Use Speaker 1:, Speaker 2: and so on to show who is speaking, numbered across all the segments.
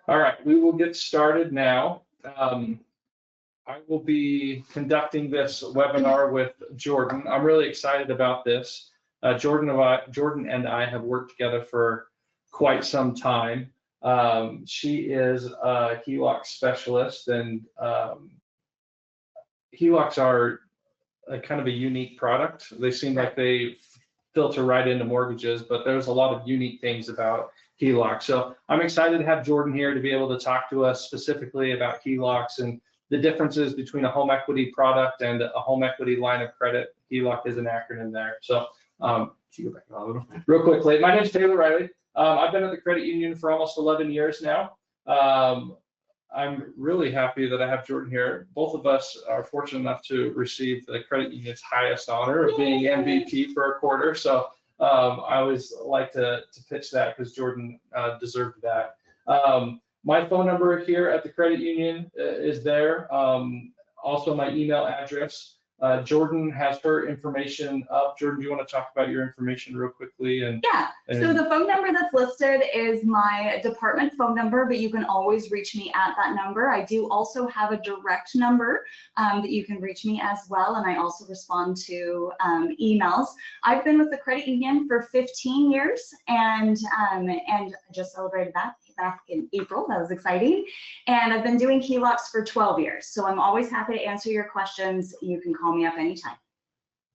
Speaker 1: All right, we will get started now. I will be conducting this webinar with Jordan. I'm really excited about this. Jordan and I have worked together for quite some time. She is a HELOC specialist, and HELOCs are kind of a unique product. They seem like they filter right into mortgages, but there's a lot of unique things about HELOC. So I'm excited to have Jordan here to be able to talk to us specifically about HELOCs and the differences between a home equity product and a home equity line of credit. HELOC is an acronym there. So you go back a little real quickly. My name is Taylor Riley. I've been at the credit union for almost 11 years now. I'm really happy that I have Jordan here. Both of us are fortunate enough to receive the credit union's highest honor of being MVP for a quarter. So I always like to pitch that because Jordan deserved that. My phone number here at the credit union is there. Also my email address. Jordan has her information up. Jordan, do you want to talk about your information real quickly? So the phone number that's listed is my department phone number, but you can always reach me at that number. I do also have a direct number that you can reach me as well, and I also respond to emails. I've been with the credit union for 15 years, and I just celebrated that back in April. That was exciting. And I've been doing HELOCs for 12 years. So I'm always happy to answer your questions. You can call me up anytime.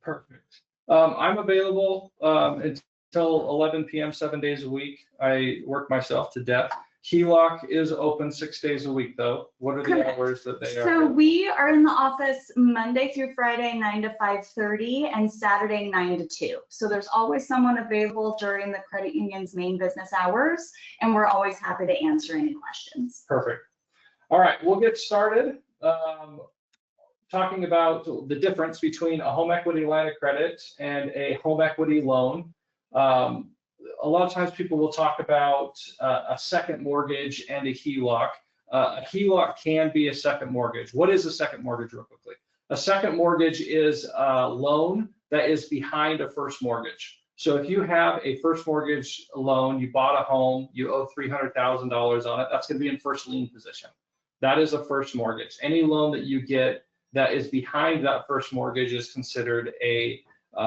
Speaker 1: Perfect. I'm available until 11 p.m. 7 days a week. I work myself to death. HELOC is open 6 days a week, though. What are the hours that they are?
Speaker 2: So we are in the office Monday through Friday, 9 to 5:30, and Saturday, 9 to 2. So there's always someone available during the credit union's main business hours, and we're always happy to answer any questions.
Speaker 1: Perfect. All right, we'll get started talking about the difference between a home equity line of credit and a home equity loan. A lot of times people will talk about a second mortgage and a HELOC. A HELOC can be a second mortgage. What is a second mortgage, real quickly? A second mortgage is a loan that is behind a first mortgage. So if you have a first mortgage loan, you bought a home, you owe $300,000 on it, that's going to be in first lien position. That is a first mortgage. Any loan that you get that is behind that first mortgage is considered a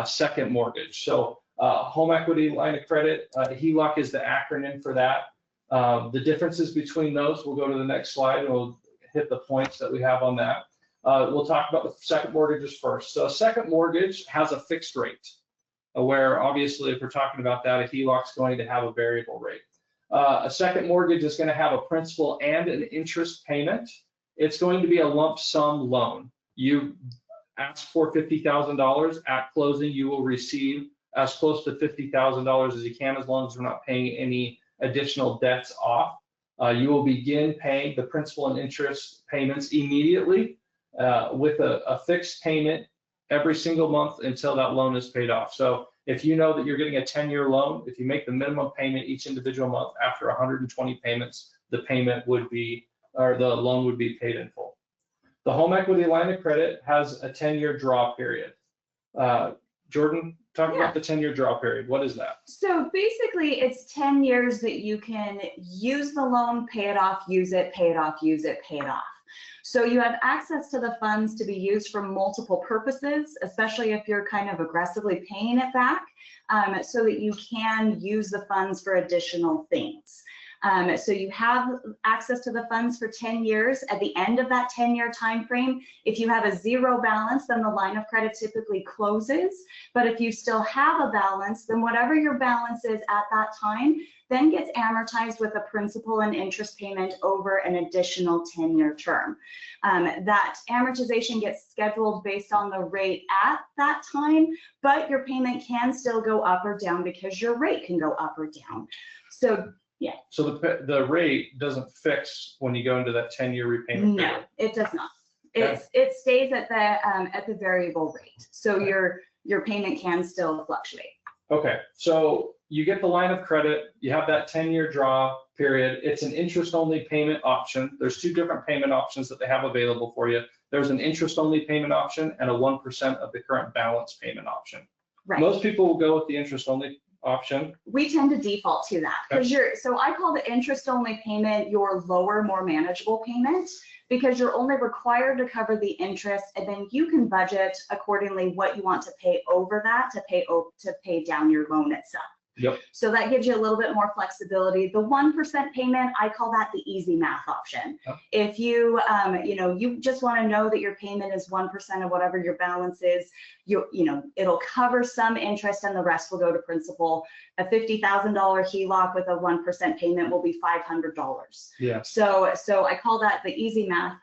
Speaker 1: second mortgage. So home equity line of credit, HELOC is the acronym for that. The differences between those, we'll go to the next slide and we'll hit the points that we have on that. We'll talk about the second mortgages first. So a second mortgage has a fixed rate, where obviously if we're talking about that, a HELOC is going to have a variable rate. A second mortgage is going to have a principal and an interest payment. It's going to be a lump sum loan. You ask for $50,000 at closing, you will receive as close to $50,000 as you can, as long as we're not paying any additional debts off. You will begin paying the principal and interest payments immediately with a fixed payment every single month until that loan is paid off. So if you know that you're getting a 10-year loan, if you make the minimum payment each individual month after 120 payments, the payment would be, or the loan would be paid in full. The home equity line of credit has a 10-year draw period. Jordan, talk about the 10-year draw period. What is that?
Speaker 2: So basically, it's 10 years that you can use the loan, pay it off, use it, pay it off, use it, pay it off. So you have access to the funds to be used for multiple purposes, especially if you're kind of aggressively paying it back, so that you can use the funds for additional things. So you have access to the funds for 10 years. At the end of that 10-year time frame, if you have a zero balance, then the line of credit typically closes. But if you still have a balance, then whatever your balance is at that time then gets amortized with a principal and interest payment over an additional 10-year term. That amortization gets scheduled based on the rate at that time, but your payment can still go up or down because your rate can go up or down. So yeah. So
Speaker 1: the rate doesn't fix when you go into that 10-year repayment period?
Speaker 2: No, it does not. It stays at the variable rate. So your payment can still fluctuate.
Speaker 1: Okay, so you get the line of credit, you have that 10-year draw period. It's an interest-only payment option. There's two different payment options that they have available for you. There's an interest-only payment option and a 1% of the current balance payment option. Right. Most people will go with the interest-only option?
Speaker 2: We tend to default to that because so I call the interest only payment your lower, more manageable payment, because you're only required to cover the interest, and then you can budget accordingly what you want to pay over that to pay down your loan itself.
Speaker 1: Yep.
Speaker 2: So that gives you a little bit more flexibility. The 1% payment, I call that the easy math option.
Speaker 1: Yep.
Speaker 2: If you, you just want to know that your payment is 1% of whatever your balance is, it'll cover some interest and the rest will go to principal. A $50,000 HELOC with a 1% payment will be $500.
Speaker 1: Yeah.
Speaker 2: So I call that the easy math,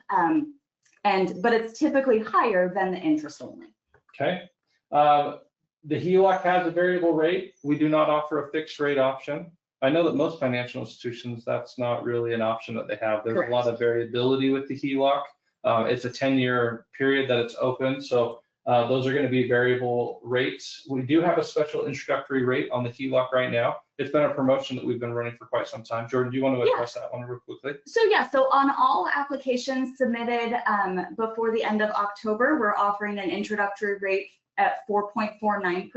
Speaker 2: but it's typically higher than the interest only.
Speaker 1: Okay. The HELOC has a variable rate. We do not offer a fixed rate option. I know that most financial institutions, that's not really an option that they have. There's
Speaker 2: Correct.
Speaker 1: a lot of variability with the HELOC. It's a 10-year period that it's open, so those are going to be variable rates. We do have a special introductory rate on the HELOC right now. It's been a promotion that we've been running for quite some time. Jordan, do you want to address that one real quickly?
Speaker 2: So on all applications submitted before the end of October, we're offering an introductory rate at 4.49%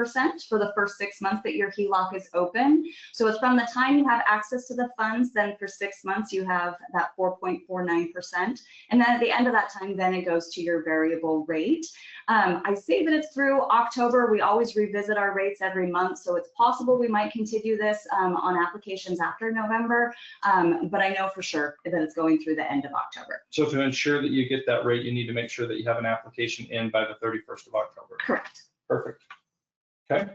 Speaker 2: for the first 6 months that your HELOC is open. So it's from the time you have access to the funds, then for 6 months you have that 4.49%. And then at the end of that time, then it goes to your variable rate. I say that it's through October. We always revisit our rates every month. So it's possible we might continue this on applications after November. But I know for sure that it's going through the end of October.
Speaker 1: So to ensure that you get that rate, you need to make sure that you have an application in by the 31st of October.
Speaker 2: Correct.
Speaker 1: Perfect. Okay.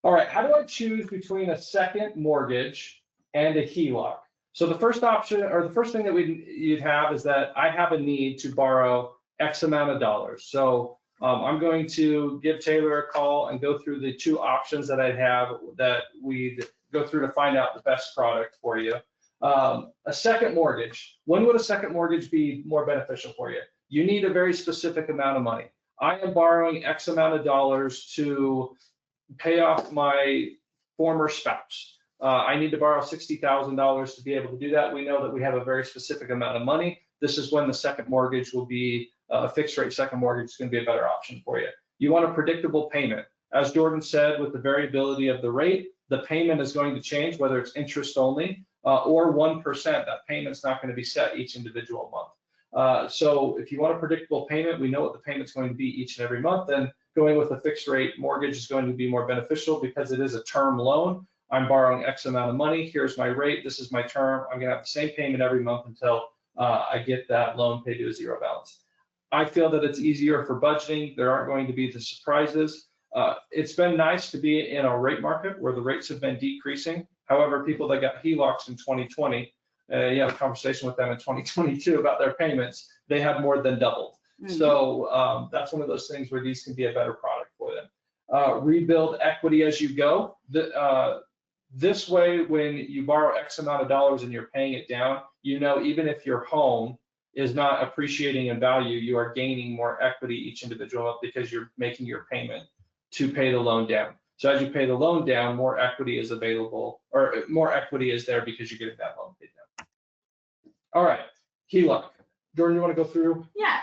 Speaker 1: All right. How do I choose between a second mortgage and a HELOC? So the first option, or the first thing that you'd have, is that I have a need to borrow X amount of dollars. So I'm going to give Taylor a call and go through the two options that I have that we'd go through to find out the best product for you. A second mortgage. When would a second mortgage be more beneficial for you? You need a very specific amount of money. I am borrowing X amount of dollars to pay off my former spouse. I need to borrow $60,000 to be able to do that. We know that we have a very specific amount of money. This is when the second mortgage will be a fixed rate second mortgage is going to be a better option for you. You want a predictable payment. As Jordan said, with the variability of the rate, the payment is going to change, whether it's interest only or 1%. That payment's not going to be set each individual month. So if you want a predictable payment, we know what the payment's going to be each and every month, then going with a fixed rate mortgage is going to be more beneficial because it is a term loan. I'm borrowing X amount of money. Here's my rate. This is my term. I'm going to have the same payment every month until I get that loan paid to a zero balance. I feel that it's easier for budgeting. There aren't going to be the surprises. It's been nice to be in a rate market where the rates have been decreasing. However, people that got HELOCs in 2020, you have a conversation with them in 2022 about their payments, they have more than doubled. Mm-hmm. So that's one of those things where these can be a better product for them. Rebuild equity as you go. This way, when you borrow X amount of dollars and you're paying it down, you know, even if your home is not appreciating in value, you are gaining more equity each individual month because you're making your payment to pay the loan down. So as you pay the loan down, more equity is available, or more equity is there because you're getting that loan paid down. All right, HELOC. Jordan, you want to go through?
Speaker 2: Yeah,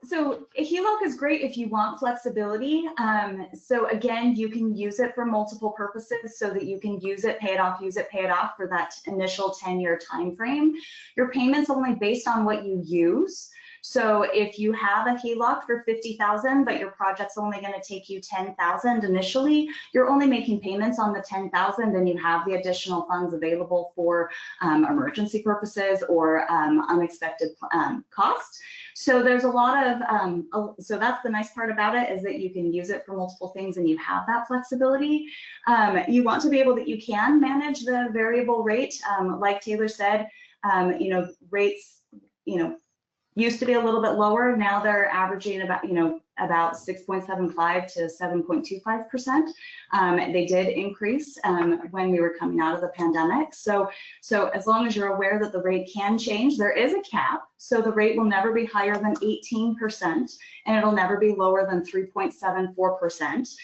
Speaker 2: so a HELOC is great if you want flexibility. So again, you can use it for multiple purposes so that you can use it, pay it off for that initial 10-year time frame. Your payment's only based on what you use. So if you have a HELOC for $50,000, but your project's only going to take you $10,000 initially, you're only making payments on the $10,000, and you have the additional funds available for emergency purposes or unexpected costs. So there's a lot of, so that's the nice part about it, is that you can use it for multiple things and you have that flexibility. You want to be able that you can manage the variable rate. Like Taylor said, rates, used to be a little bit lower. Now they're averaging about, about 6.75 to 7.25%. They did increase when we were coming out of the pandemic. So as long as you're aware that the rate can change, there is a cap. So the rate will never be higher than 18%, and it'll never be lower than 3.74%.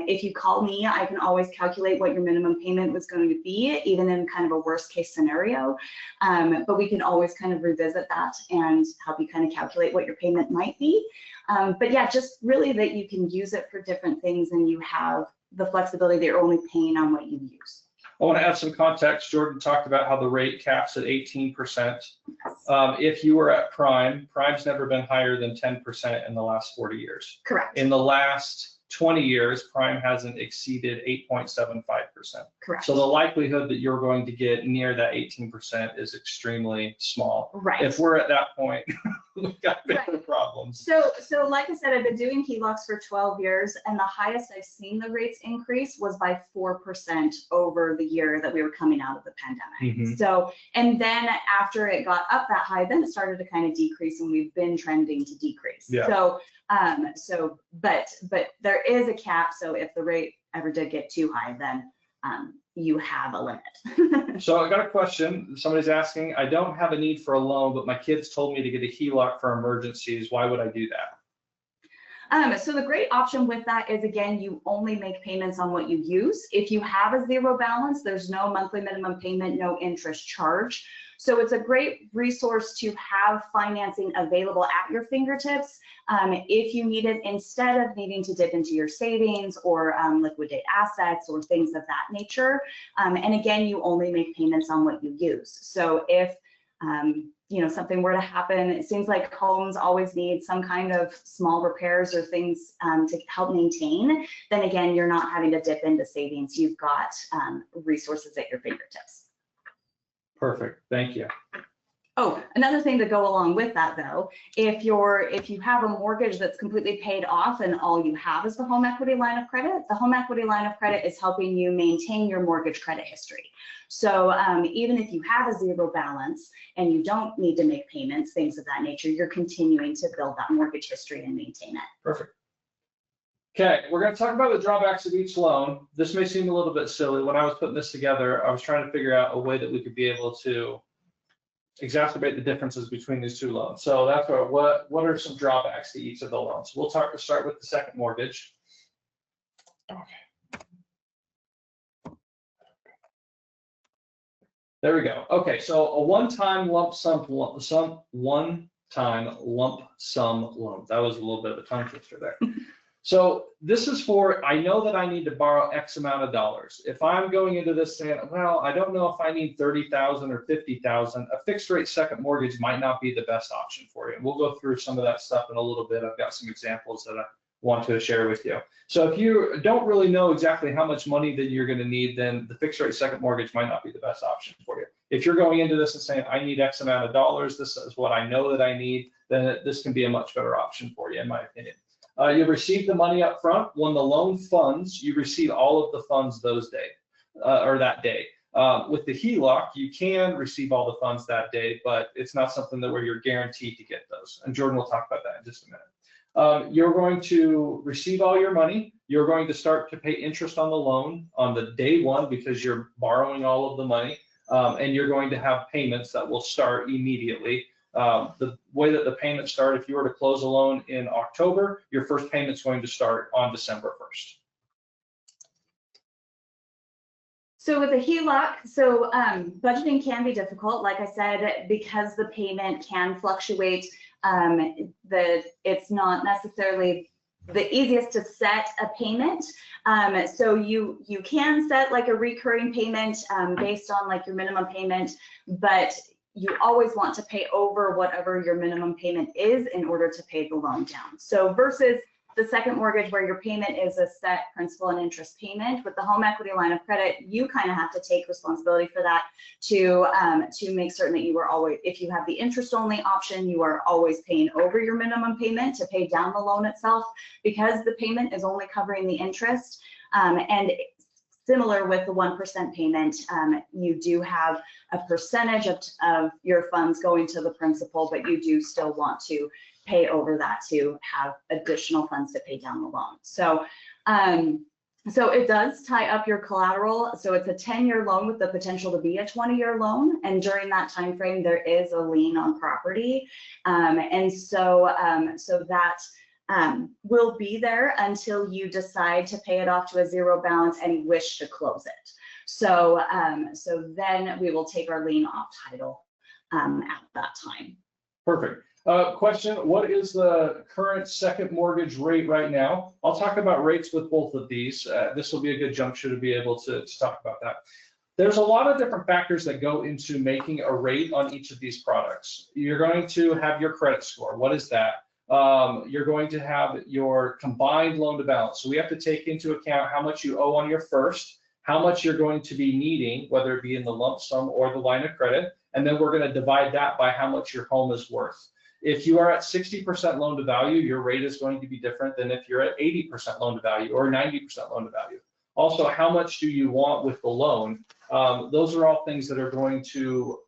Speaker 2: If you call me, I can always calculate what your minimum payment was going to be, even in kind of a worst case scenario. But we can always kind of revisit that and help you kind of calculate what your payment might be. But yeah, just really that you can use it for different things and you have the flexibility that you're only paying on what you use.
Speaker 1: I want to add some context. Jordan talked about how the rate caps at 18%. If you were at prime, prime's never been higher than 10% in the last 40 years.
Speaker 2: Correct.
Speaker 1: In the last 20 years, prime hasn't exceeded 8.75%.
Speaker 2: Correct.
Speaker 1: So the likelihood that you're going to get near that 18% is extremely small.
Speaker 2: Right.
Speaker 1: If we're at that point, we've got bigger problems.
Speaker 2: So like I said, I've been doing HELOCs for 12 years, and the highest I've seen the rates increase was by 4% over the year that we were coming out of the pandemic. So, and then after it got up that high, then it started to kind of decrease, and we've been trending to decrease. Yeah. But there is a cap. So if the rate ever did get too high, then you have a limit.
Speaker 1: So I got a question. Somebody's asking, I don't have a need for a loan, but my kids told me to get a HELOC for emergencies. Why would I do that?
Speaker 2: So the great option with that is, again, you only make payments on what you use. If you have a zero balance, there's no monthly minimum payment, no interest charge. So it's a great resource to have financing available at your fingertips if you need it, instead of needing to dip into your savings or liquidate assets or things of that nature. And again, you only make payments on what you use. So if something were to happen, it seems like homes always need some kind of small repairs or things to help maintain, then again, you're not having to dip into savings. You've got resources at your fingertips.
Speaker 1: Perfect, thank you.
Speaker 2: Oh, another thing to go along with that though, if you have a mortgage that's completely paid off and all you have is the home equity line of credit, the home equity line of credit is helping you maintain your mortgage credit history. So even if you have a zero balance and you don't need to make payments, things of that nature, you're continuing to build that mortgage history and maintain it.
Speaker 1: Perfect. Okay, we're going to talk about the drawbacks of each loan. This may seem a little bit silly. When I was putting this together, I was trying to figure out a way that we could be able to exacerbate the differences between these two loans. So that's what are some drawbacks to each of the loans. We'll start with the second mortgage. Okay. There we go. Okay, so a one-time lump sum loan. That was a little bit of a tongue twister there. So this is for, I know that I need to borrow X amount of dollars. If I'm going into this saying, well, I don't know if I need 30,000 or 50,000, a fixed rate second mortgage might not be the best option for you. And we'll go through some of that stuff in a little bit. I've got some examples that I want to share with you. So if you don't really know exactly how much money that you're going to need, then the fixed rate second mortgage might not be the best option for you. If you're going into this and saying, I need X amount of dollars, this is what I know that I need, then this can be a much better option for you, in my opinion. You receive the money up front. When the loan funds, you receive all of the funds those days or that day. With the HELOC, you can receive all the funds that day, but it's not something that where you're guaranteed to get those. And Jordan will talk about that in just a minute. You're going to receive all your money. You're going to start to pay interest on the loan on the day one because you're borrowing all of the money, and you're going to have payments that will start immediately. The way that the payments start, if you were to close a loan in October, your first payment's going to start on December 1st.
Speaker 2: So with a HELOC, budgeting can be difficult, like I said, because the payment can fluctuate. It's not necessarily the easiest to set a payment. So you can set like a recurring payment based on like your minimum payment, but you always want to pay over whatever your minimum payment is in order to pay the loan down. So versus the second mortgage where your payment is a set principal and interest payment, with the home equity line of credit, you kind of have to take responsibility for that to make certain that you are always, if you have the interest only option, you are always paying over your minimum payment to pay down the loan itself, because the payment is only covering the interest. And similar with the 1% payment, you do have a percentage of your funds going to the principal, but you do still want to pay over that to have additional funds to pay down the loan. So, so it does tie up your collateral. So it's a 10-year loan with the potential to be a 20-year loan. And during that time frame, there is a lien on property. So that will be there until you decide to pay it off to a zero balance and wish to close it. So, so then we will take our lien off title at that time.
Speaker 1: Perfect. Question, what is the current second mortgage rate right now? I'll talk about rates with both of these. This will be a good juncture to be able to talk about that. There's a lot of different factors that go into making a rate on each of these products. You're going to have your credit score. What is that? You're going to have your combined loan to balance. So we have to take into account how much you owe on your first, how much you're going to be needing, whether it be in the lump sum or the line of credit, and then we're going to divide that by how much your home is worth. If you are at 60% loan to value, your rate is going to be different than if you're at 80% loan to value or 90% loan to value. Also, how much do you want with the loan? Those are all things that are going to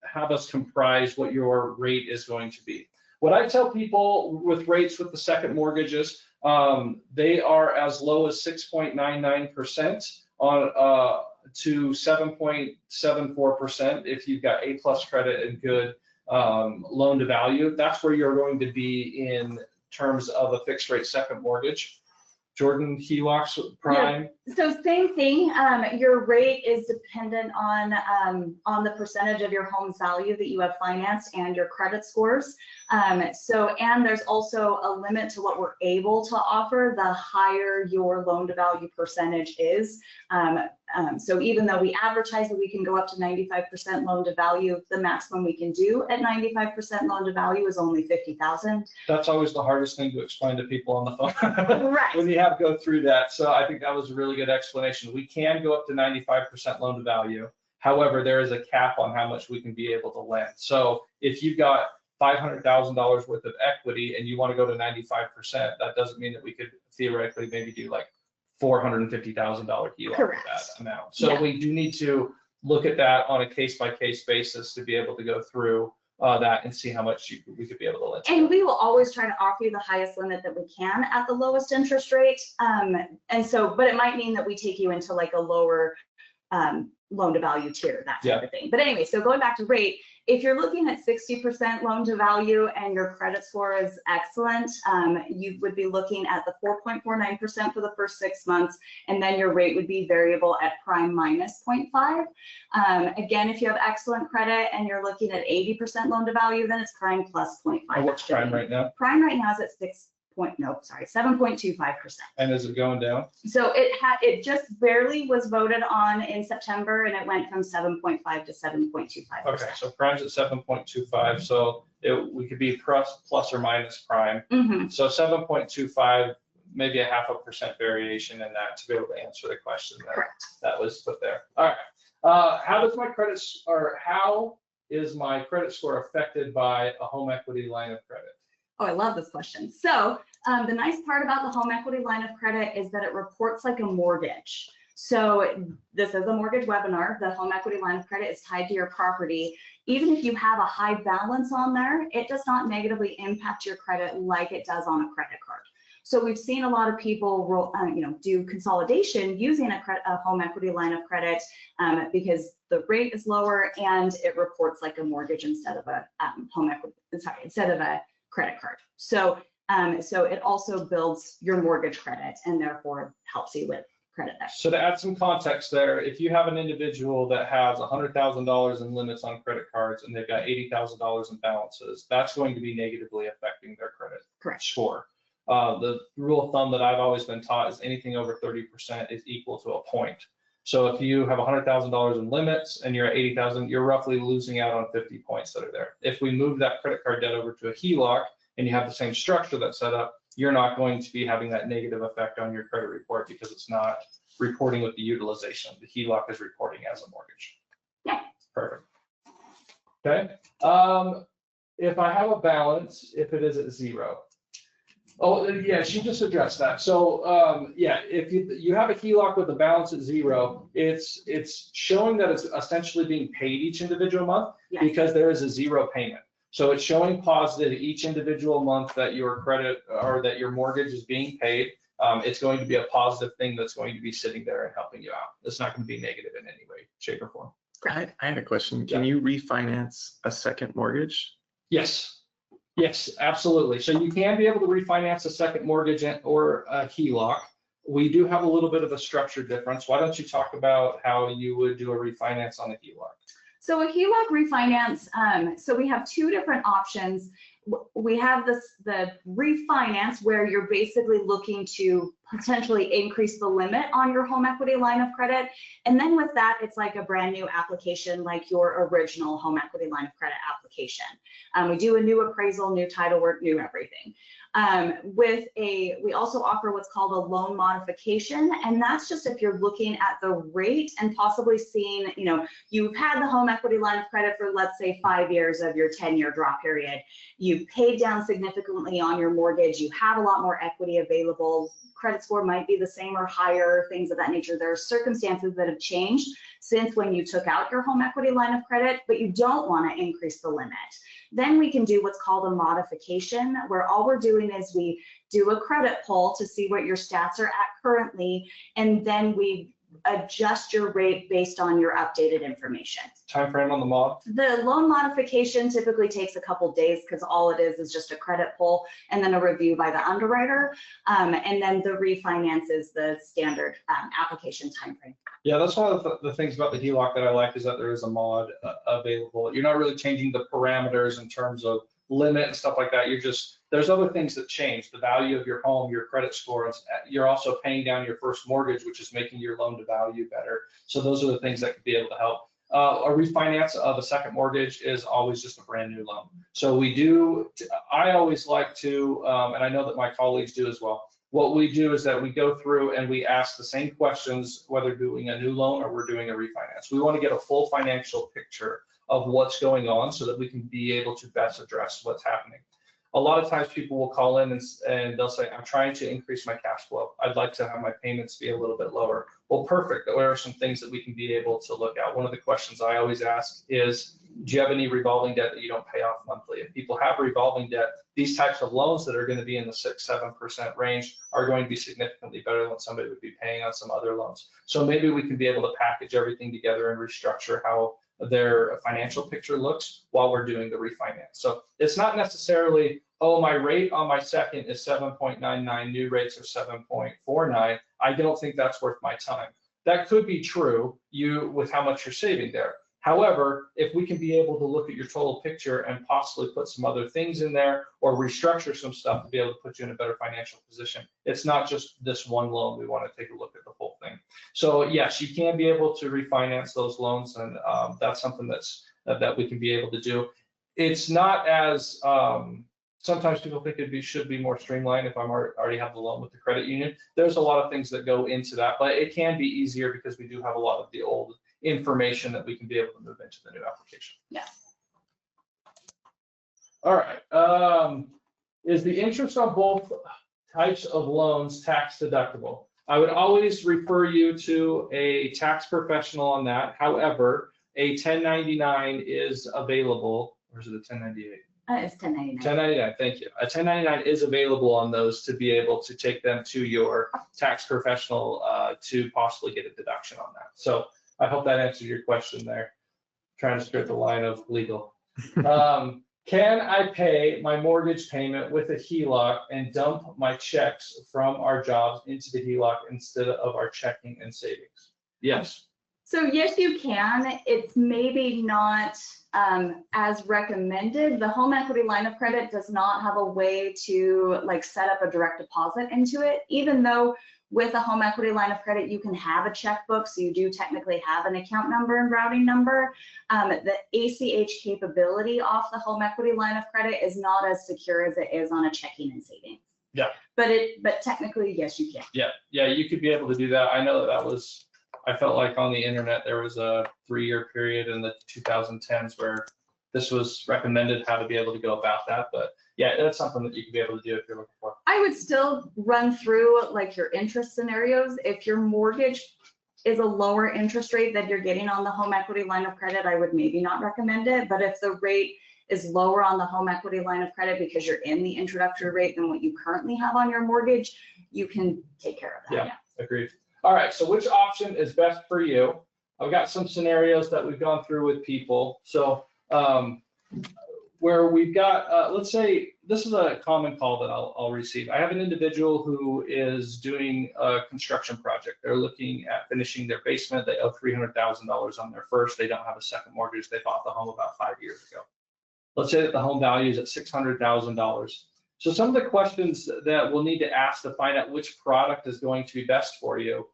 Speaker 1: have us comprise what your rate is going to be. What I tell people with rates with the second mortgages, they are as low as 6.99% on to 7.74% if you've got A+ credit and good loan to value. That's where you're going to be in terms of a fixed rate second mortgage. Jordan, HELOCs, prime?
Speaker 2: Yeah. So same thing, your rate is dependent on the percentage of your home's value that you have financed and your credit scores. And there's also a limit to what we're able to offer the higher your loan to value percentage is. So even though we advertise that we can go up to 95% loan to value, the maximum we can do at 95% loan to value is only $50,000.
Speaker 1: That's always the hardest thing to explain to people on the phone.
Speaker 2: Right.
Speaker 1: When you have to go through that. So I think that was a really good explanation. We can go up to 95% loan to value. However, there is a cap on how much we can be able to lend. So if you've got $500,000 worth of equity and you want to go to 95%, that doesn't mean that we could theoretically maybe do like $450,000 HELOC for that amount. So yeah, we do need to look at that on a case-by-case basis to be able to go through that and see how much we could be able to lend.
Speaker 2: And we will always try to offer you the highest limit that we can at the lowest interest rate. And so, but it might mean that we take you into like a lower loan to value tier, that type of thing. But anyway, so going back to rate, if you're looking at 60% loan to value and your credit score is excellent, you would be looking at the 4.49% for the first 6 months, and then your rate would be variable at prime minus 0.5. Again, if you have excellent credit and you're looking at 80% loan to value, then it's prime plus 0.5.
Speaker 1: And what's prime right now?
Speaker 2: Prime right now is at 7.25%.
Speaker 1: And is it going down?
Speaker 2: So it just barely was voted on in September, and it went from 7.5 to 7.25%.
Speaker 1: Okay, so prime's at 7.25, so we could be plus or minus prime. So 7.25, maybe a 0.5% variation in that to be able to answer the question that was put there. All right, how is my credit score affected by a home equity line of credit?
Speaker 2: Oh, I love this question. So the nice part about the home equity line of credit is that it reports like a mortgage. So this is a mortgage webinar. The home equity line of credit is tied to your property. Even if you have a high balance on there, it does not negatively impact your credit like it does on a credit card. So we've seen a lot of people do consolidation using a home equity line of credit because the rate is lower and it reports like a mortgage instead of a credit card. So it also builds your mortgage credit and therefore helps you with credit there.
Speaker 1: So to add some context there, if you have an individual that has $100,000 in limits on credit cards and they've got $80,000 in balances, that's going to be negatively affecting their credit score. The rule of thumb that I've always been taught is anything over 30% is equal to a point. So if you have $100,000 in limits and you're at 80,000, you're roughly losing out on 50 points that are there. If we move that credit card debt over to a HELOC and you have the same structure that's set up, you're not going to be having that negative effect on your credit report because it's not reporting with the utilization. The HELOC is reporting as a mortgage.
Speaker 2: Yeah.
Speaker 1: Perfect. Okay. If I have a balance, if it is at 0. Oh, yeah, she just addressed that. So, if you have a HELOC with a balance at 0, it's showing that it's essentially being paid each individual month because there is a 0 payment. So it's showing positive each individual month that your credit or that your mortgage is being paid. It's going to be a positive thing that's going to be sitting there and helping you out. It's not going to be negative in any way, shape, or form.
Speaker 3: I had a question. Can you refinance a second mortgage?
Speaker 1: Yes. Yes, absolutely. So you can be able to refinance a second mortgage or a HELOC. We do have a little bit of a structure difference. Why don't you talk about how you would do a refinance on a HELOC?
Speaker 2: So a HELOC refinance, so we have 2 different options. we have the refinance where you're basically looking to potentially increase the limit on your home equity line of credit. And then with that, it's like a brand new application, like your original home equity line of credit application. We do a new appraisal, new title work, new everything. We also offer what's called a loan modification, and that's just if you're looking at the rate and possibly seeing, you've had the home equity line of credit for, let's say, 5 years of your 10-year draw period. You've paid down significantly on your mortgage. You have a lot more equity available. Credit score might be the same or higher, things of that nature. There are circumstances that have changed since when you took out your home equity line of credit, but you don't want to increase the limit. Then we can do what's called a modification, where all we're doing is we do a credit pull to see what your stats are at currently, and then we adjust your rate based on your updated information.
Speaker 1: Time frame on the mod?
Speaker 2: The loan modification typically takes a couple days because all it is just a credit pull and then a review by the underwriter. And then the refinance is the standard application time frame.
Speaker 1: Yeah, that's one of the things about the HELOC that I like is that there is a mod available. You're not really changing the parameters in terms of limit and stuff like that. There's other things that change, the value of your home, your credit score. You're also paying down your first mortgage, which is making your loan to value better. So those are the things that could be able to help. A refinance of a second mortgage is always just a brand new loan. So I always like to, and I know that my colleagues do as well, what we do is that we go through and we ask the same questions, whether doing a new loan or we're doing a refinance. We want to get a full financial picture of what's going on so that we can be able to best address what's happening. A lot of times people will call in and they'll say, I'm trying to increase my cash flow. I'd like to have my payments be a little bit lower. Well, perfect. There are some things that we can be able to look at. One of the questions I always ask is, do you have any revolving debt that you don't pay off monthly? If people have revolving debt, these types of loans that are going to be in the 6-7% range are going to be significantly better than what somebody would be paying on some other loans. So maybe we can be able to package everything together and restructure how their financial picture looks while we're doing the refinance. So it's not necessarily, oh, my rate on my second is 7.99, new rates are 7.49. I don't think that's worth my time. That could be true with how much you're saving there. However, if we can be able to look at your total picture and possibly put some other things in there or restructure some stuff to be able to put you in a better financial position, it's not just this one loan. We want to take a look at the whole thing. So yes, you can be able to refinance those loans, and that's something that we can be able to do. It's not as sometimes people think should be more streamlined if I already have the loan with the credit union. There's a lot of things that go into that, but it can be easier because we do have a lot of the old information that we can be able to move into the new application.
Speaker 2: Yes.
Speaker 1: All right. Is the interest on both types of loans tax deductible? I would always refer you to a tax professional on that. However, a 1099 is available, or is it a 1098?
Speaker 2: It's 1099.
Speaker 1: 1099, thank you. A 1099 is available on those to be able to take them to your tax professional to possibly get a deduction on that. So I hope that answers your question there. Trying to skirt the line of legal. Can I pay my mortgage payment with a HELOC and dump my checks from our jobs into the HELOC instead of our checking and savings? Yes.
Speaker 2: So yes, you can. It's maybe not as recommended. The home equity line of credit does not have a way to set up a direct deposit into it, even though with a home equity line of credit, you can have a checkbook, so you do technically have an account number and routing number. The ACH capability off the home equity line of credit is not as secure as it is on a checking and savings.
Speaker 1: Yeah.
Speaker 2: But technically, yes, you can.
Speaker 1: Yeah, you could be able to do that. I know that was, I felt like on the internet there was a 3-year period in the 2010s where this was recommended how to be able to go about that, but yeah, that's something that you can be able to do if you're looking for.
Speaker 2: I would still run through your interest scenarios. If your mortgage is a lower interest rate that you're getting on the home equity line of credit, I would maybe not recommend it. But if the rate is lower on the home equity line of credit because you're in the introductory rate than what you currently have on your mortgage, you can take care of that.
Speaker 1: Yeah. Agreed. All right, so which option is best for you? I've got some scenarios that we've gone through with people. So where we've got, let's say, this is a common call that I'll receive. I have an individual who is doing a construction project. They're looking at finishing their basement. They owe $300,000 on their first. They don't have a second mortgage. They bought the home about 5 years ago. Let's say that the home value is at $600,000. So some of the questions that we'll need to ask to find out which product is going to be best for you,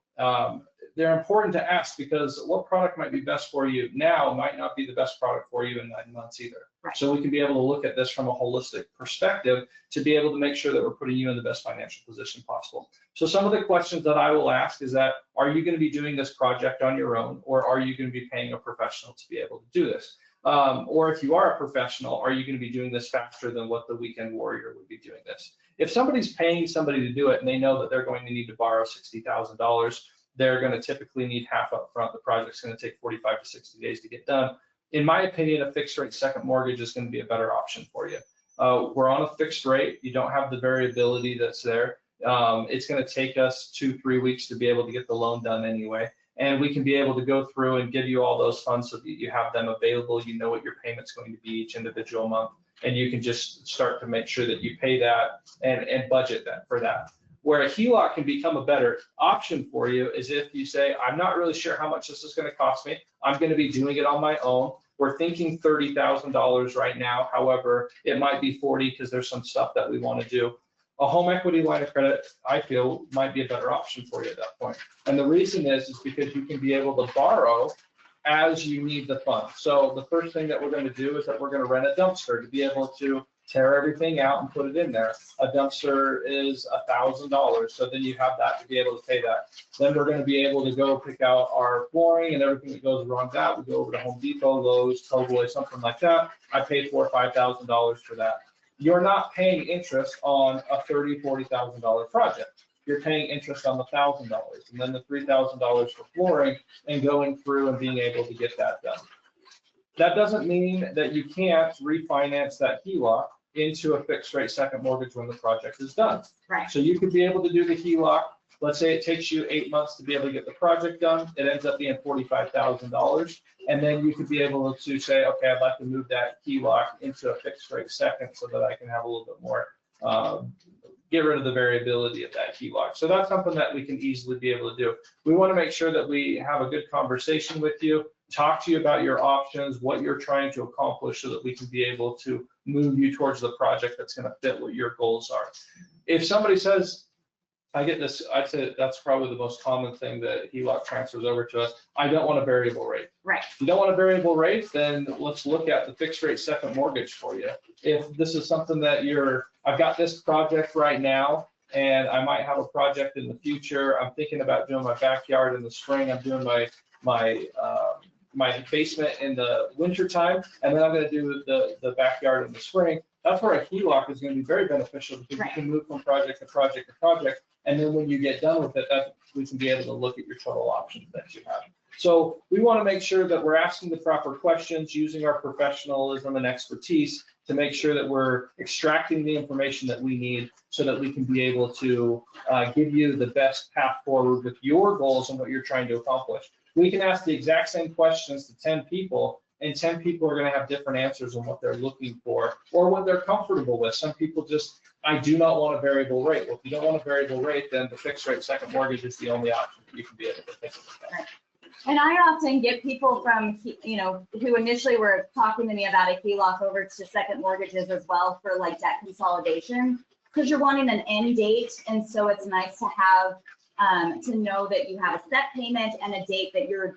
Speaker 1: they're important to ask because what product might be best for you now might not be the best product for you in 9 months either.
Speaker 2: Right.
Speaker 1: So we can be able to look at this from a holistic perspective to be able to make sure that we're putting you in the best financial position possible. So some of the questions that I will ask is that, are you going to be doing this project on your own, or are you going to be paying a professional to be able to do this? Or if you are a professional, are you going to be doing this faster than what the weekend warrior would be doing this? If somebody's paying somebody to do it and they know that they're going to need to borrow $60,000, they're going to typically need half up front. The project's going to take 45 to 60 days to get done. In my opinion, a fixed rate second mortgage is going to be a better option for you. We're on a fixed rate. You don't have the variability that's there. It's going to take us 2-3 weeks to be able to get the loan done anyway. And we can be able to go through and give you all those funds so that you have them available. You know what your payment's going to be each individual month, and you can just start to make sure that you pay that and budget that for that. Where a HELOC can become a better option for you is if you say, I'm not really sure how much this is going to cost me. I'm going to be doing it on my own. We're thinking $30,000 right now. However, it might be 40 because there's some stuff that we want to do. A home equity line of credit, I feel, might be a better option for you at that point. And the reason is because you can be able to borrow as you need the funds. So the first thing that we're going to do is that we're going to rent a dumpster to be able to tear everything out and put it in there. A dumpster is $1,000, so then you have that to be able to pay that. Then we're going to be able to go pick out our flooring and everything that goes around that. We go over to Home Depot, Lowe's, Tollboy, something like that. I paid $4,000 or $5,000 for that. You're not paying interest on a $30,000, $40,000 project. You're paying interest on the $1,000 and then the $3,000 for flooring and going through and being able to get that done. That doesn't mean that you can't refinance that HELOC into a fixed rate second mortgage when the project is done.
Speaker 2: Right.
Speaker 1: So you could be able to do the HELOC. Let's say it takes you 8 months to be able to get the project done. It ends up being $45,000. And then you could be able to say, okay, I'd like to move that HELOC into a fixed rate second so that I can have a little bit more, get rid of the variability of that HELOC. So that's something that we can easily be able to do. We want to make sure that we have a good conversation with you, talk to you about your options, what you're trying to accomplish so that we can be able to move you towards the project that's going to fit what your goals are. If somebody says, I get this, I'd say that's probably the most common thing that HELOC transfers over to us. I don't want a variable rate.
Speaker 2: Right.
Speaker 1: If you don't want a variable rate, then let's look at the fixed rate second mortgage for you. If this is something that I've got this project right now, and I might have a project in the future. I'm thinking about doing my backyard in the spring. I'm doing my basement in the winter time, and then I'm going to do the backyard in the spring. That's where a HELOC is going to be very beneficial because you can move from project to project to project. And then when you get done with it, we can be able to look at your total options that you have. So we want to make sure that we're asking the proper questions, using our professionalism and expertise to make sure that we're extracting the information that we need so that we can be able to give you the best path forward with your goals and what you're trying to accomplish. We can ask the exact same questions to 10 people, and 10 people are going to have different answers on what they're looking for or what they're comfortable with. Some people just, I do not want a variable rate. Well, if you don't want a variable rate, then the fixed rate second mortgage is the only option that you can be able to think about.
Speaker 2: Right. And I often get people from, who initially were talking to me about a HELOC over to second mortgages as well for like debt consolidation, because you're wanting an end date. And so it's nice to have, to know that you have a set payment and a date that your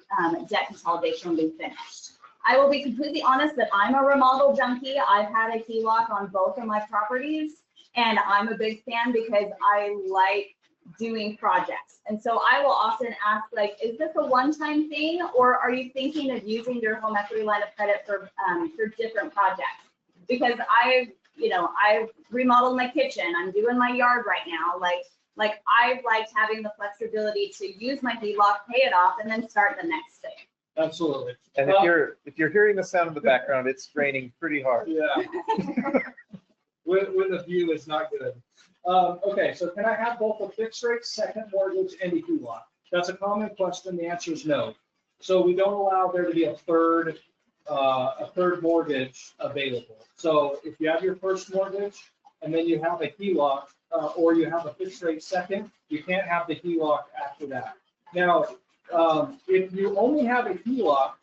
Speaker 2: debt consolidation will be finished. I will be completely honest that I'm a remodel junkie. I've had a HELOC on both of my properties, and I'm a big fan because I like doing projects. And so I will often ask, like, is this a one-time thing, or are you thinking of using your home equity line of credit for different projects? Because I've remodeled my kitchen. I'm doing my yard right now. Like I've liked having the flexibility to use my HELOC, pay it off, and then start the next thing.
Speaker 1: Absolutely.
Speaker 4: And if you're hearing the sound in the background, it's raining pretty hard.
Speaker 1: Yeah. When the view is not good. Okay, so can I have both a fixed rate second mortgage and a HELOC? That's a common question. The answer is no. So we don't allow there to be a third mortgage available. So if you have your first mortgage and then you have a HELOC or you have a fixed rate second, you can't have the HELOC after that. Now, if you only have a HELOC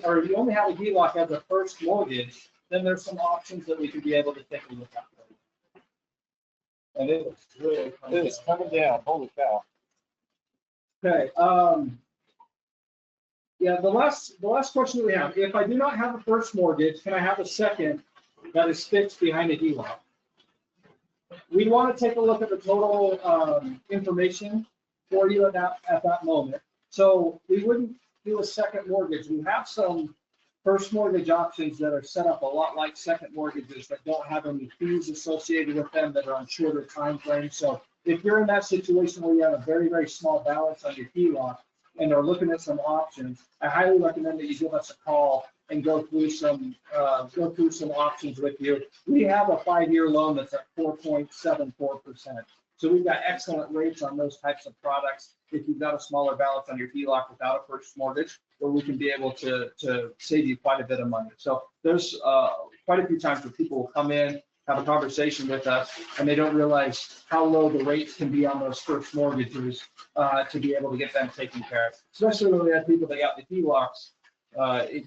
Speaker 1: or you only have a HELOC as a first mortgage, then there's some options that we could be able to take a look at. And it looks really
Speaker 4: It's coming down, holy cow.
Speaker 1: Okay, yeah, the last question we have, if I do not have a first mortgage, can I have a second that is fixed behind a HELOC? We want to take a look at the total information for you at that moment. So we wouldn't do a second mortgage. We have some first mortgage options that are set up a lot like second mortgages that don't have any fees associated with them, that are on shorter time frames. So if you're in that situation where you have a very, very small balance on your HELOC and are looking at some options, I highly recommend that you give us a call and go through some options with you. We have a 5-year loan that's at 4.74%. So we've got excellent rates on those types of products. If you've got a smaller balance on your HELOC without a first mortgage, where we can be able to save you quite a bit of money. So there's quite a few times where people will come in, have a conversation with us, and they don't realize how low the rates can be on those first mortgages to be able to get them taken care of. Especially when we had people that got the HELOCs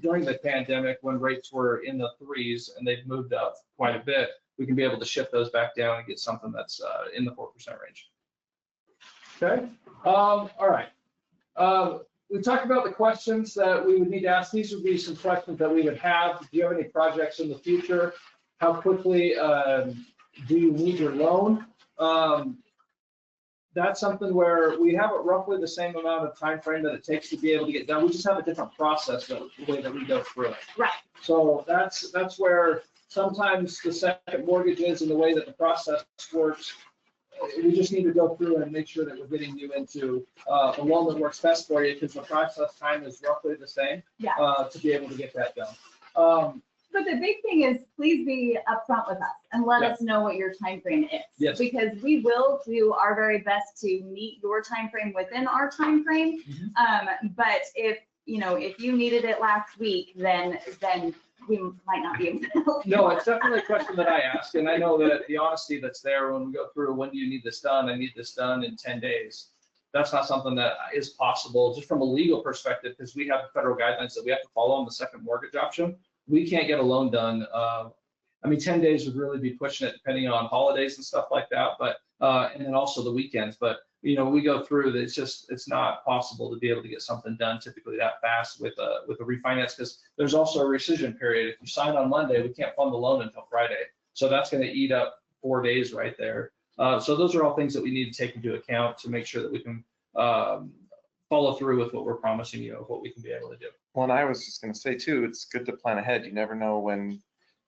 Speaker 1: during the pandemic when rates were in the 3s and they've moved up quite a bit. We can be able to shift those back down and get something that's in the 4% range. Okay, all right. We talked about the questions that we would need to ask. These would be some questions that we would have. Do you have any projects in the future? How quickly do you need your loan? That's something where we have roughly the same amount of time frame that it takes to be able to get done. We just have a different process the way that we go through it.
Speaker 2: Right.
Speaker 1: So that's where sometimes the second mortgages and the way that the process works, we just need to go through and make sure that we're getting you into a loan that works best for you, because the process time is roughly the same.
Speaker 2: Yeah.
Speaker 1: To be able to get that done.
Speaker 2: But the big thing is, please be upfront with us and let
Speaker 1: Yeah.
Speaker 2: us know what your time frame is.
Speaker 1: Yes.
Speaker 2: Because we will do our very best to meet your time frame within our time frame. But if you needed it last week, then we might not be able to help you.
Speaker 1: No, it's definitely a question that I ask, and I know that the honesty that's there when we go through, when do you need this done? I need this done in 10 days. That's not something that is possible just from a legal perspective, because we have federal guidelines that we have to follow on the second mortgage option. We can't get a loan done. 10 days would really be pushing it, depending on holidays and stuff like that, but and then also the weekends. But we go through that. It's not possible to be able to get something done typically that fast with a refinance, because there's also a rescission period. If you sign on Monday, we can't fund the loan until Friday, so that's going to eat up 4 days right there. So those are all things that we need to take into account to make sure that we can follow through with what we're promising you of what we can be able to do.
Speaker 3: Well, and I was just going to say too, it's good to plan ahead. You never know when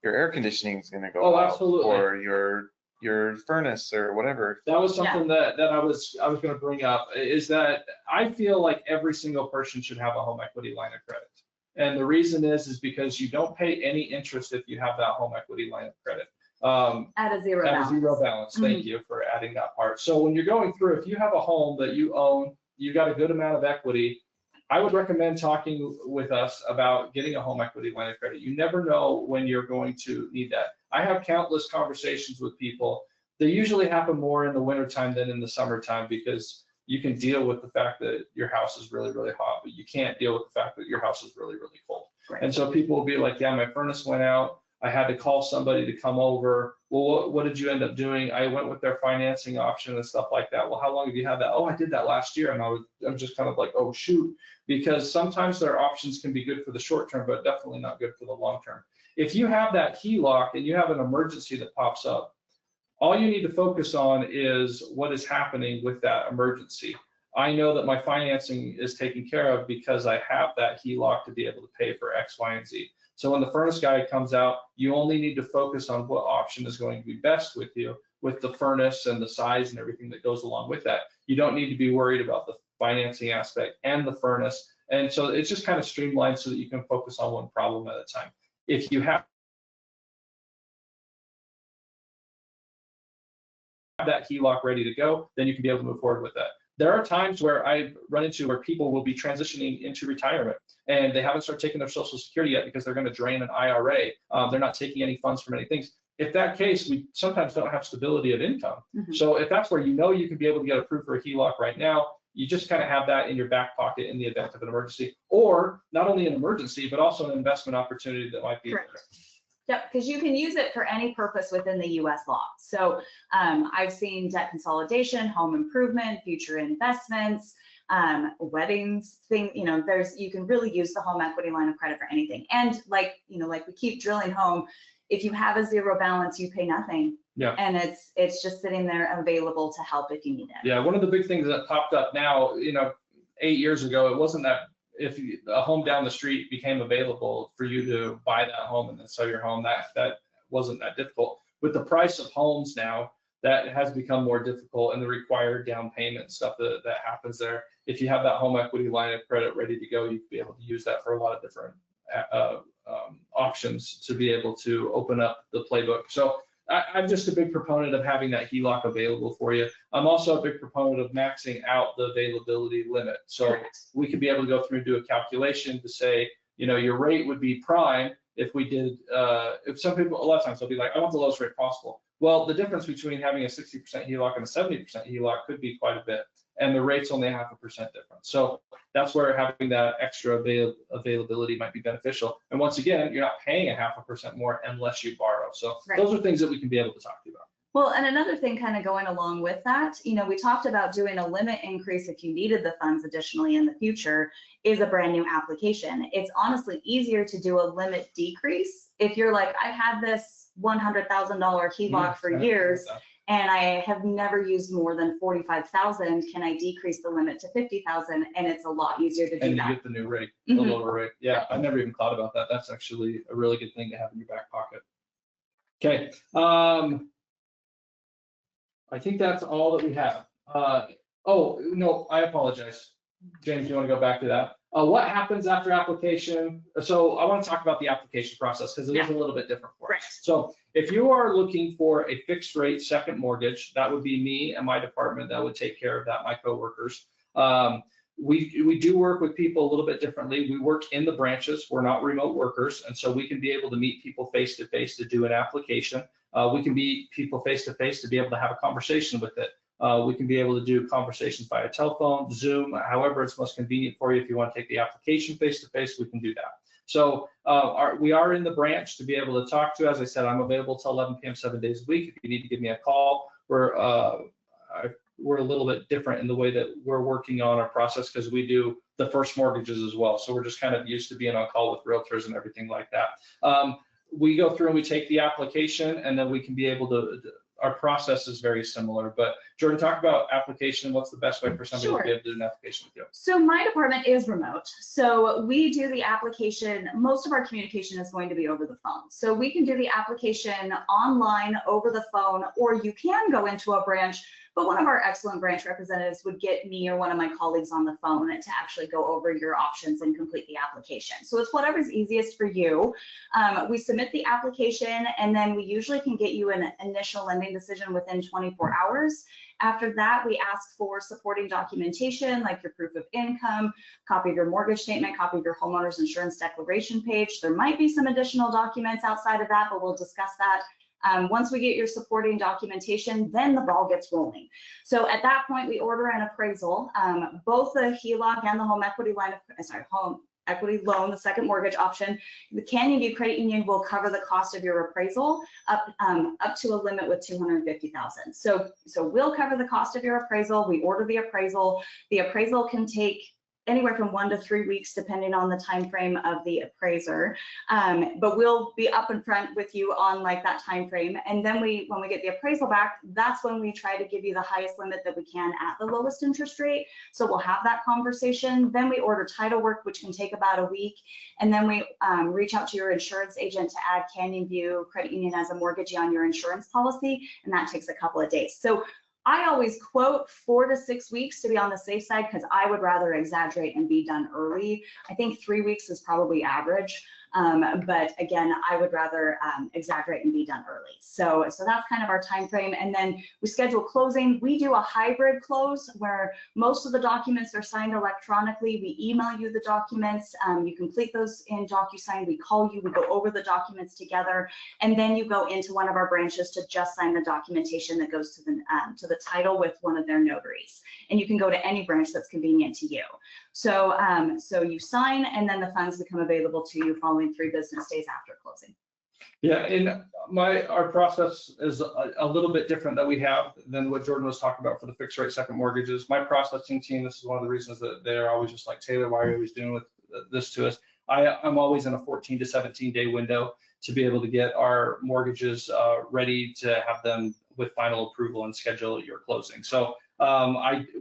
Speaker 3: your air conditioning is going to go
Speaker 1: Oh,
Speaker 3: out,
Speaker 1: absolutely.
Speaker 3: or your furnace or whatever.
Speaker 1: That was something that I was going to bring up, is that I feel like every single person should have a home equity line of credit. And the reason is because you don't pay any interest if you have that home equity line of credit.
Speaker 2: At a zero
Speaker 1: At
Speaker 2: balance.
Speaker 1: a zero balance. Thank you for adding that part. So when you're going through, if you have a home that you own, you got a good amount of equity, I would recommend talking with us about getting a home equity line of credit. You never know when you're going to need that. I have countless conversations with people. They usually happen more in the wintertime than in the summertime, because you can deal with the fact that your house is really, really hot, but you can't deal with the fact that your house is really, really cold.
Speaker 2: Right.
Speaker 1: And so people will be like, yeah, my furnace went out. I had to call somebody to come over. Well, what did you end up doing? I went with their financing option and stuff like that. Well, how long have you had that? Oh, I did that last year. And I'm just kind of like, oh, shoot. Because sometimes their options can be good for the short term, but definitely not good for the long term. If you have that HELOC and you have an emergency that pops up, all you need to focus on is what is happening with that emergency. I know that my financing is taken care of because I have that HELOC to be able to pay for X, Y, and Z. So when the furnace guy comes out, you only need to focus on what option is going to be best with you, with the furnace and the size and everything that goes along with that. You don't need to be worried about the financing aspect and the furnace. And so it's just kind of streamlined so that you can focus on one problem at a time. If you have that HELOC ready to go, then you can be able to move forward with that. There are times where I run into where people will be transitioning into retirement and they haven't started taking their Social Security yet because they're going to drain an IRA. They're not taking any funds from any things. If that case, we sometimes don't have stability of income. So if that's where you can be able to get approved for a HELOC right now, you just kind of have that in your back pocket in the event of an emergency, or not only an emergency, but also an investment opportunity that might be there.
Speaker 2: Yep, because you can use it for any purpose within the US law. So I've seen debt consolidation, home improvement, future investments, weddings, you can really use the home equity line of credit for anything. And like we keep drilling home, if you have a zero balance, you pay nothing.
Speaker 1: Yeah.
Speaker 2: And it's just sitting there available to help if you need it.
Speaker 1: Yeah, one of the big things that popped up now, 8 years ago, it wasn't that if a home down the street became available for you to buy that home and then sell your home, that wasn't that difficult. With the price of homes now, that has become more difficult, and the required down payment stuff that happens there. If you have that home equity line of credit ready to go, you'd be able to use that for a lot of different options to be able to open up the playbook. So I'm just a big proponent of having that HELOC available for you. I'm also a big proponent of maxing out the availability limit. So
Speaker 2: Correct.
Speaker 1: we could be able to go through and do a calculation to say, your rate would be prime if we did, if some people, a lot of times they'll be like, I want the lowest rate possible. Well, the difference between having a 60% HELOC and a 70% HELOC could be quite a bit, and the rate's only 0.5% difference. So that's where having that extra availability might be beneficial. And once again, you're not paying 0.5% more unless you borrow. So
Speaker 2: Right.
Speaker 1: Those are things that we can be able to talk to you about.
Speaker 2: Well, and another thing kind of going along with that, we talked about doing a limit increase if you needed the funds additionally in the future is a brand new application. It's honestly easier to do a limit decrease if you're like, I had this $100,000 HELOC for years and I have never used more than 45,000. Can I decrease the limit to 50,000? And it's a lot easier to do
Speaker 1: And
Speaker 2: that.
Speaker 1: you get the new rate, the lower rate. Yeah, I never even thought about that. That's actually a really good thing to have in your back pocket. Okay. I think that's all that we have. Oh, no, I apologize. James, you want to go back to that? What happens after application? So I want to talk about the application process because it is a little bit different for us.
Speaker 2: Right.
Speaker 1: So if you are looking for a fixed rate second mortgage, that would be me and my department that would take care of that, my coworkers. We do work with people a little bit differently. We work in the branches. We're not remote workers, and so we can be able to meet people face to face to do an application. We can meet people face to face to be able to have a conversation with it. We can be able to do conversations via telephone, Zoom, however it's most convenient for you. If you want to take the application face to face, we can do that. So we are in the branch to be able to talk to. As I said, I'm available till 11 p.m. 7 days a week. If you need to give me a call, we're a little bit different in the way that we're working on our process because we do the first mortgages as well. So we're just kind of used to being on call with realtors and everything like that. We go through and we take the application, and then we can be able to, our process is very similar. But Jordan, talk about application. What's the best way for somebody to be able to do an application with you?
Speaker 2: So my department is remote. So we do the application. Most of our communication is going to be over the phone. So we can do the application online over the phone, or you can go into a branch, but one of our excellent branch representatives would get me or one of my colleagues on the phone to actually go over your options and complete the application. So it's whatever's easiest for you. We submit the application, and then we usually can get you an initial lending decision within 24 hours. After that, we ask for supporting documentation like your proof of income, copy of your mortgage statement, copy of your homeowner's insurance declaration page. There might be some additional documents outside of that, but we'll discuss that. Once we get your supporting documentation, then the ball gets rolling. So at that point, we order an appraisal. Both the HELOC and the home equity home equity loan, the second mortgage option, the Canyon View Credit Union will cover the cost of your appraisal up to a limit with $250,000. So we'll cover the cost of your appraisal. We order the appraisal. The appraisal can take anywhere from 1 to 3 weeks, depending on the time frame of the appraiser. But we'll be up in front with you on like that time frame. And then when we get the appraisal back, that's when we try to give you the highest limit that we can at the lowest interest rate. So we'll have that conversation. Then we order title work, which can take about a week. And then we reach out to your insurance agent to add Canyon View Credit Union as a mortgagee on your insurance policy. And that takes a couple of days. So I always quote 4 to 6 weeks to be on the safe side because I would rather exaggerate and be done early. I think 3 weeks is probably average. But again, I would rather exaggerate and be done early. So that's kind of our time frame. And then we schedule closing. We do a hybrid close where most of the documents are signed electronically. We email you the documents. You complete those in DocuSign. We call you. We go over the documents together, and then you go into one of our branches to just sign the documentation that goes to the title with one of their notaries. And you can go to any branch that's convenient to you. So you sign, and then the funds become available to you following 3 business days after closing.
Speaker 1: Yeah, and our process is a little bit different that we have than what Jordan was talking about for the fixed rate second mortgages. My processing team, this is one of the reasons that they're always just like, Taylor, why are you always doing this to us? I'm always in a 14 to 17 day window to be able to get our mortgages ready to have them with final approval and schedule your closing. So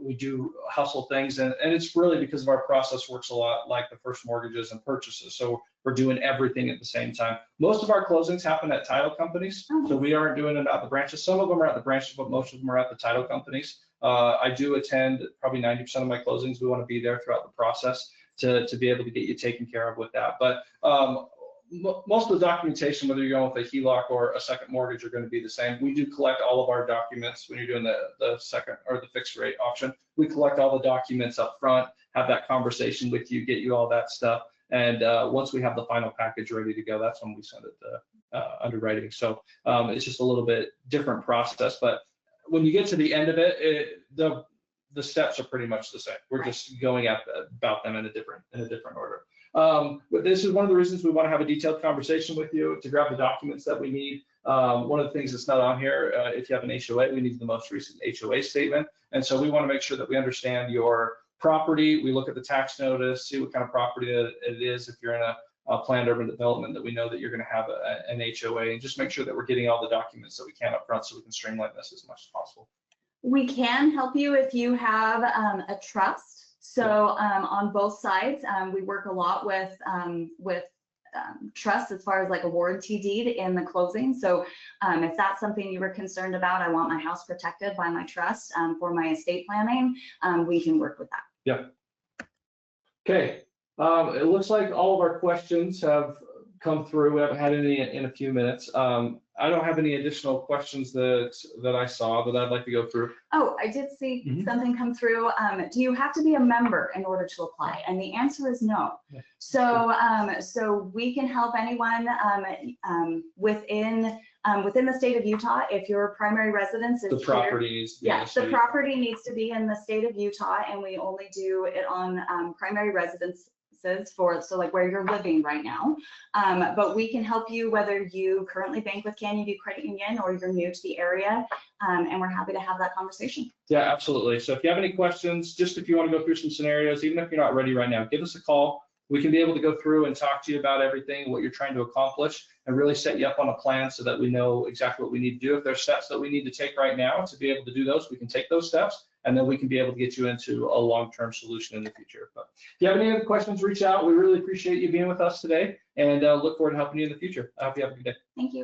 Speaker 1: we do hustle things, and it's really because of our process works a lot like the first mortgages and purchases. So we're doing everything at the same time. Most of our closings happen at title companies, so we aren't doing it at the branches. Some of them are at the branches, but most of them are at the title companies. I do attend probably 90% of my closings. We want to be there throughout the process to be able to get you taken care of with that. But most of the documentation, whether you're going with a HELOC or a second mortgage, are going to be the same. We do collect all of our documents when you're doing the second or the fixed rate option. We collect all the documents up front, have that conversation with you, get you all that stuff. And once we have the final package ready to go, that's when we send it to underwriting. So it's just a little bit different process. But when you get to the end of it, the steps are pretty much the same. We're just going about them in a different order. But this is one of the reasons we want to have a detailed conversation with you to grab the documents that we need. One of the things that's not on here, if you have an HOA, we need the most recent HOA statement. And so we want to make sure that we understand your property. We look at the tax notice, see what kind of property it is. If you're in a planned urban development, that we know that you're going to have an HOA, and just make sure that we're getting all the documents that we can up front so we can streamline this as much as possible.
Speaker 2: We can help you if you have a trust. So on both sides, we work a lot with trust as far as like a warranty deed in the closing. So if that's something you were concerned about, I want my house protected by my trust for my estate planning, we can work with that.
Speaker 1: Yeah. Okay. It looks like all of our questions have come through. We haven't had any in a few minutes. I don't have any additional questions that I saw that I'd like to go through.
Speaker 2: Oh, I did see something come through. Do you have to be a member in order to apply? And the answer is no. Yeah. So we can help anyone within the state of Utah. If your primary residence is
Speaker 1: the properties,
Speaker 2: yes, the property needs to be in the state of Utah, and we only do it on primary residences so like where you're living right now. But we can help you whether you currently bank with Canyon View Credit Union or you're new to the area, and we're happy to have that conversation.
Speaker 1: Yeah, absolutely. So if you have any questions, just if you want to go through some scenarios, even if you're not ready right now, give us a call. We can be able to go through and talk to you about everything, what you're trying to accomplish, and really set you up on a plan so that we know exactly what we need to do. If there's steps that we need to take right now to be able to do those, we can take those steps, and then we can be able to get you into a long-term solution in the future. But if you have any other questions, reach out. We really appreciate you being with us today, and look forward to helping you in the future. I hope you have a good day.
Speaker 2: Thank you.